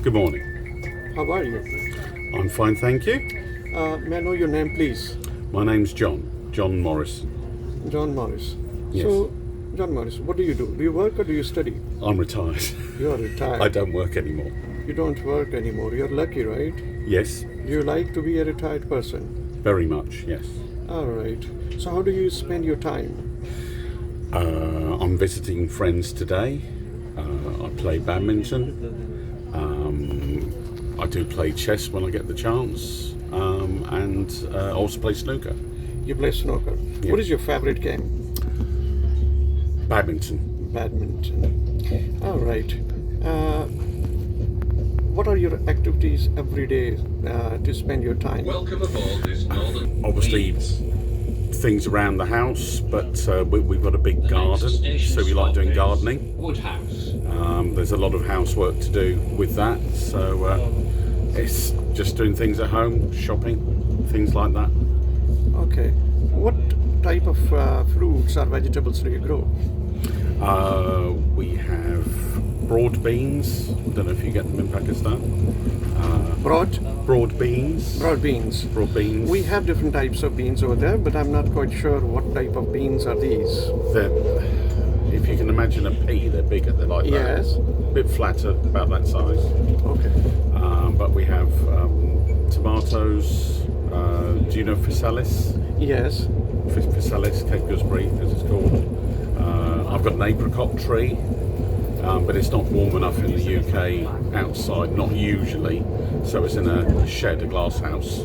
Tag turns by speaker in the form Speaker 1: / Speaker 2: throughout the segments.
Speaker 1: Good morning.
Speaker 2: How are you?
Speaker 1: I'm fine, thank you.
Speaker 2: May I know your name, please?
Speaker 1: My name's John Morris.
Speaker 2: John Morris.
Speaker 1: Yes.
Speaker 2: So, John Morris, what do you do? Do you work or do you study?
Speaker 1: I'm retired.
Speaker 2: You are retired.
Speaker 1: I don't work anymore.
Speaker 2: You don't work anymore. You're lucky, right?
Speaker 1: Yes,
Speaker 2: Do you like to be a retired person?
Speaker 1: very much, yes.
Speaker 2: All right. So, how do you spend your time?
Speaker 1: I'm visiting friends today. I play badminton. I do play chess when I get the chance. And I also play snooker.
Speaker 2: You play snooker.
Speaker 1: Yeah.
Speaker 2: What is your favorite game?
Speaker 1: Badminton.
Speaker 2: Badminton. All right. What are your activities every day to spend your time?
Speaker 3: Welcome aboard this northern
Speaker 1: Obviously, things around the house, but we've got a big garden, so we like doing gardening.
Speaker 3: Woodhouse.
Speaker 1: There's a lot of housework to do with that, so it's just doing things at home, shopping, things like that.
Speaker 2: Okay. What type of fruits or vegetables do you grow?
Speaker 1: We have broad beans. I don't know if you get them in Pakistan.
Speaker 2: Broad
Speaker 1: Beans.
Speaker 2: broad beans.
Speaker 1: Broad beans.
Speaker 2: We have different types of beans over there, but I'm not quite sure what type of beans are these.
Speaker 1: If you can imagine a pea, they're bigger. They're like that.
Speaker 2: Yes.
Speaker 1: A bit flatter, about that size.
Speaker 2: Okay.
Speaker 1: But we have tomatoes. Do you know physalis?
Speaker 2: Yes.
Speaker 1: Physalis, Cape Gooseberry, as it's called. I've got an apricot tree, but it's not warm enough in the UK outside, not usually. So it's in a shed, a glass house.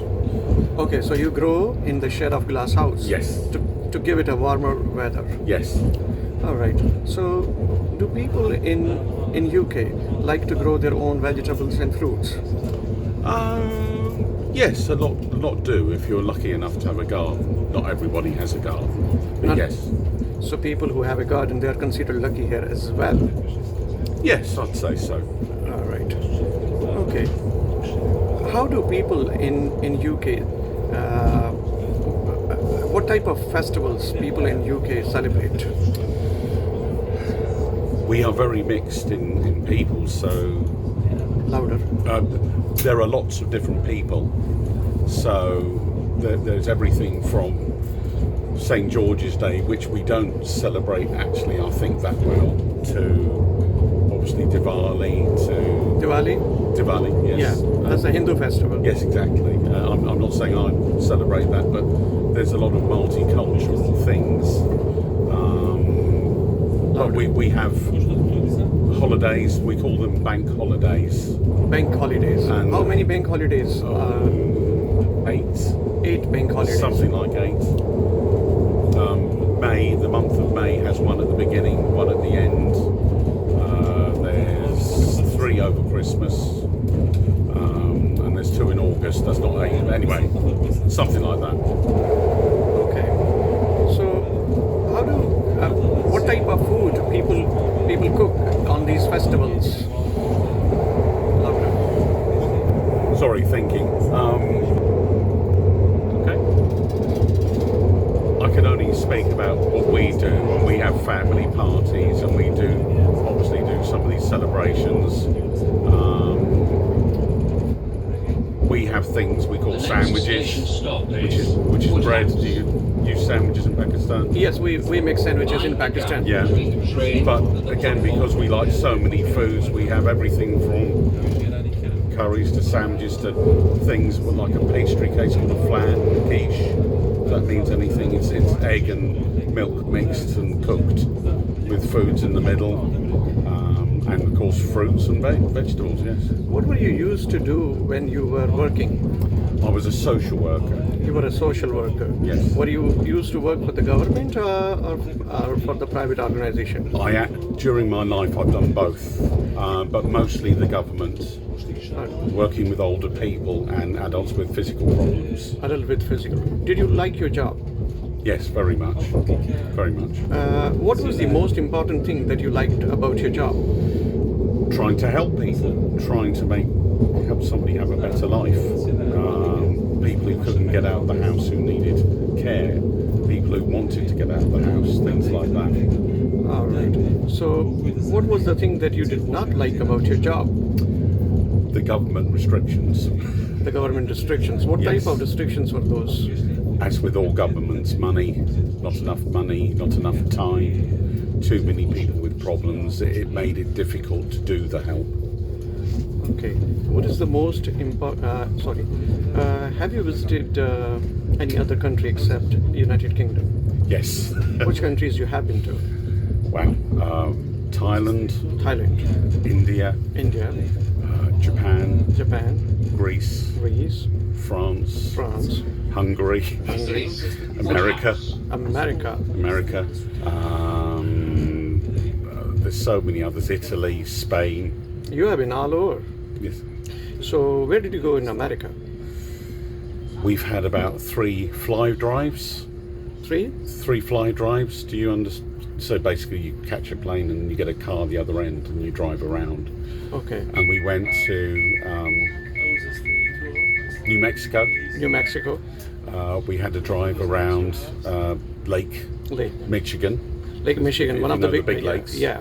Speaker 2: Okay, so you grow in the shed of glass house.
Speaker 1: Yes.
Speaker 2: To give it a warmer weather.
Speaker 1: Yes.
Speaker 2: All right. So, do people in UK like to grow their own vegetables and fruits?
Speaker 1: Yes, a lot do. If you're lucky enough to have a garden, not everybody has a garden, but
Speaker 2: Not-
Speaker 1: yes,
Speaker 2: So people who have a garden, they are considered lucky here as well.
Speaker 1: yes, I'd say so.
Speaker 2: All right. Okay. How do people in UK? What type of festivals people in UK celebrate?
Speaker 1: We are very mixed in people, so
Speaker 2: Louder.
Speaker 1: there are lots of different people. So there's everything from St George's Day, which we don't celebrate actually, I think, that well, to obviously Diwali,
Speaker 2: Diwali?
Speaker 1: yes.
Speaker 2: Yeah, that's a Hindu festival.
Speaker 1: Yes, exactly. I'm not saying I celebrate that, but there's a lot of multicultural things. But we have holidays, we call them bank holidays.
Speaker 2: Bank holidays.
Speaker 1: And-
Speaker 2: How many bank holidays?
Speaker 1: 8,
Speaker 2: 8 bank holidays.
Speaker 1: something like 8. The month of May has one at the beginning, one at the end. There's 3 over Christmas, and there's 2 in August. That's not 8. Anyway, something like that.
Speaker 2: Okay. So, how do what type of food people cook on these festivals? Louder.
Speaker 1: Sorry, thinking. Okay. I can only speak about what we do. We have family parties, and we do obviously do some of these celebrations. We have things we call sandwiches, which is bread. Do you use sandwiches in Pakistan?
Speaker 2: Yes, we make sandwiches in Pakistan.
Speaker 1: Yeah. But again, because we like so many foods, we have everything from curries to sandwiches to things like a pastry cake called a flan, quiche. That means anything. It's egg and milk mixed and cooked with foods in the middle, and of course fruits and vegetables. Yes.
Speaker 2: What were you used to do when you were working?
Speaker 1: I was a social worker.
Speaker 2: You were a social worker.
Speaker 1: Yes.
Speaker 2: Were you used to work for the government or for the private organization?
Speaker 1: During my life, I've done both, but mostly the government, working with older people and adults with physical problems.
Speaker 2: Adult with physical. Did you like your job?
Speaker 1: Yes, very much. Very much.
Speaker 2: What was the most important thing that you liked about your job?
Speaker 1: Trying to help people, trying to help somebody have a better life. People who couldn't get out of the house who needed care, people who wanted to get out of the house, things like that.
Speaker 2: All right. So, what was the thing that you did not like about your job?
Speaker 1: the government restrictions.
Speaker 2: The government restrictions. What
Speaker 1: Yes.
Speaker 2: type of restrictions were those?
Speaker 1: As with all governments, money, not enough time, too many people with problems. It made it difficult to do the help.
Speaker 2: Okay. What is the most important? Have you visited any other country except United Kingdom?
Speaker 1: Yes.
Speaker 2: Which countries you have been to?
Speaker 1: Wow. Thailand,
Speaker 2: Thailand,
Speaker 1: India,
Speaker 2: India,
Speaker 1: Japan,
Speaker 2: Japan,
Speaker 1: Greece,
Speaker 2: Greece,
Speaker 1: France,
Speaker 2: France,
Speaker 1: Hungary,
Speaker 2: Hungary,
Speaker 1: America.
Speaker 2: America.
Speaker 1: There's so many others. Italy, Spain.
Speaker 2: You have been all over.
Speaker 1: Yes.
Speaker 2: So where did you go in America?
Speaker 1: We've had about 3 fly drives.
Speaker 2: 3?
Speaker 1: 3 fly drives. Do you understand? So basically, you catch a plane and you get a car the other end and you drive around.
Speaker 2: Okay.
Speaker 1: And we went to New Mexico.
Speaker 2: New Mexico,
Speaker 1: We had to drive around Lake Michigan.
Speaker 2: Lake Michigan, one
Speaker 1: You
Speaker 2: of the
Speaker 1: know,
Speaker 2: big,
Speaker 1: the big lakes.
Speaker 2: Yeah,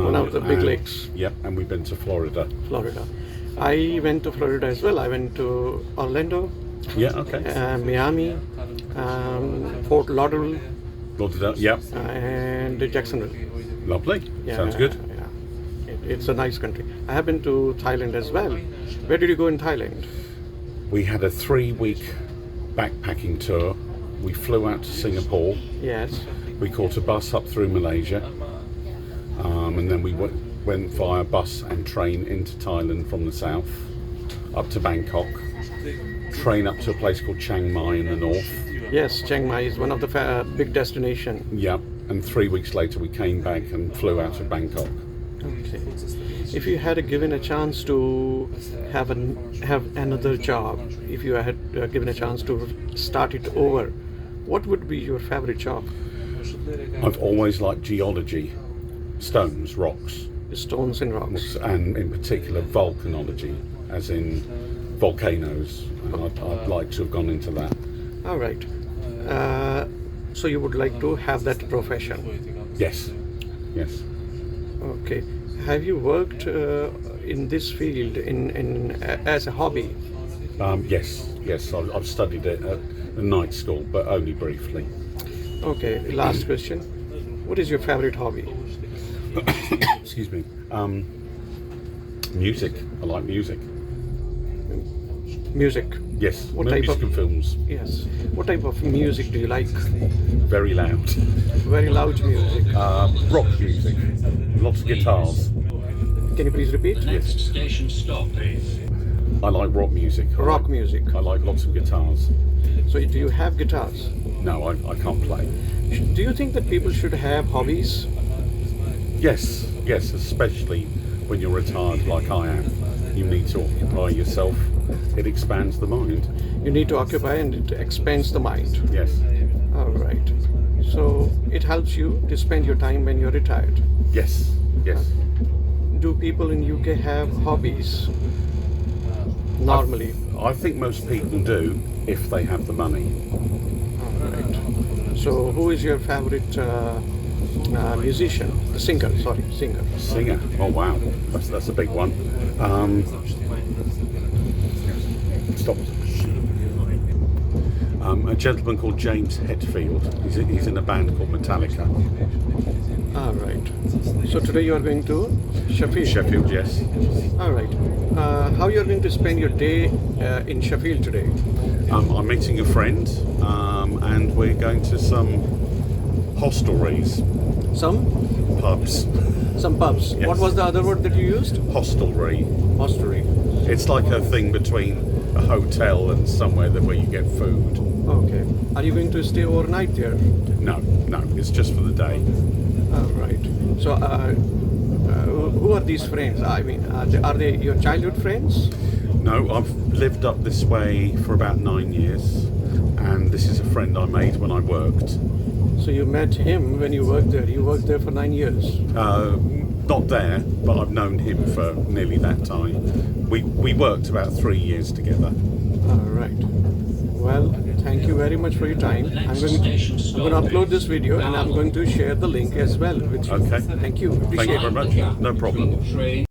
Speaker 2: one of the big
Speaker 1: and-
Speaker 2: lakes,
Speaker 1: Yep, and we've been to Florida.
Speaker 2: Florida. I went to Florida as well. I went to Orlando,
Speaker 1: Yeah, okay.
Speaker 2: Miami, Fort Lauderdale,
Speaker 1: Yep,
Speaker 2: and Jacksonville.
Speaker 1: lovely.
Speaker 2: Yeah,
Speaker 1: Sounds good.
Speaker 2: Yeah, it's a nice country. I have been to Thailand as well. Where did you go in Thailand?
Speaker 1: We had a 3-week backpacking tour. We flew out to Singapore.
Speaker 2: Yes.
Speaker 1: We caught a bus up through Malaysia. And then we went via bus and train into Thailand from the south, up to Bangkok. Train up to a place called Chiang Mai in the north.
Speaker 2: Yes, Chiang Mai is one of the big destination.
Speaker 1: Yep. And 3 weeks later we came back and flew out of Bangkok.
Speaker 2: Okay. If you had given a chance to have another job, if you had given a chance to start it over, what would be your favorite job?
Speaker 1: I've always liked geology, stones, rocks,
Speaker 2: Stones and rocks.
Speaker 1: and in particular volcanology, as in volcanoes. And I'd like to have gone into that.
Speaker 2: All right. So you would like to have that profession?
Speaker 1: Yes, yes.
Speaker 2: Okay. Have you worked in this field as a hobby?
Speaker 1: Yes. I've studied it at a night school, but only briefly.
Speaker 2: Okay. Last question. What is your favorite hobby?
Speaker 1: Excuse me. Music. I like music.
Speaker 2: Music.
Speaker 1: Yes.
Speaker 2: What type
Speaker 1: Music
Speaker 2: of-
Speaker 1: and films.
Speaker 2: Yes. What type of music do you like?
Speaker 1: Very loud.
Speaker 2: Very loud music.
Speaker 1: Rock music. Lots of guitars.
Speaker 2: Can you please repeat?
Speaker 3: Next station stop, please.
Speaker 1: I like rock music.
Speaker 2: Rock music.
Speaker 1: I like lots of guitars.
Speaker 2: So do you have guitars?
Speaker 1: No, I can't play.
Speaker 2: Do you think that people should have hobbies?
Speaker 1: Yes, especially when you're retired like I am. You need to occupy yourself. It expands the mind.
Speaker 2: You need to occupy and it expands the mind.
Speaker 1: Yes,
Speaker 2: All right. So it helps you to spend your time when you're retired.
Speaker 1: yes.
Speaker 2: Do people in UK have hobbies? Normally.
Speaker 1: I think most people do if they have the money.
Speaker 2: All right. So who is your favorite musician? The singer.
Speaker 1: Singer. Oh wow, that's a big one. Stop. A gentleman called James Hetfield. He's in a band called Metallica.
Speaker 2: All right. So today you are going to Sheffield.
Speaker 1: Sheffield, yes.
Speaker 2: All right. How you are going to spend your day in Sheffield today?
Speaker 1: I'm meeting a friend, and we're going to some hostelries,
Speaker 2: Some
Speaker 1: pubs.
Speaker 2: pubs.
Speaker 1: Yes.
Speaker 2: What was the other word that you used?
Speaker 1: Hostelry.
Speaker 2: Hostelry.
Speaker 1: It's like a thing between a hotel and somewhere where you get food.
Speaker 2: Okay. Are you going to stay overnight there?
Speaker 1: No, it's just for the day.
Speaker 2: All right. So, who are these friends? I mean, are they your childhood friends?
Speaker 1: No, I've lived up this way for about 9 years, and this is a friend I made when I worked.
Speaker 2: So you met him when you worked there. You worked there for 9 years.
Speaker 1: Not there, but I've known him for nearly that time. We worked about 3 years together.
Speaker 2: All right. Well, thank you very much for your time. I'm going to upload this video and I'm going to share the link as well with you.
Speaker 1: Okay.
Speaker 2: Thank you.
Speaker 1: Thank you
Speaker 2: Appreciate
Speaker 1: very
Speaker 2: it.
Speaker 1: much. No problem.
Speaker 3: Train.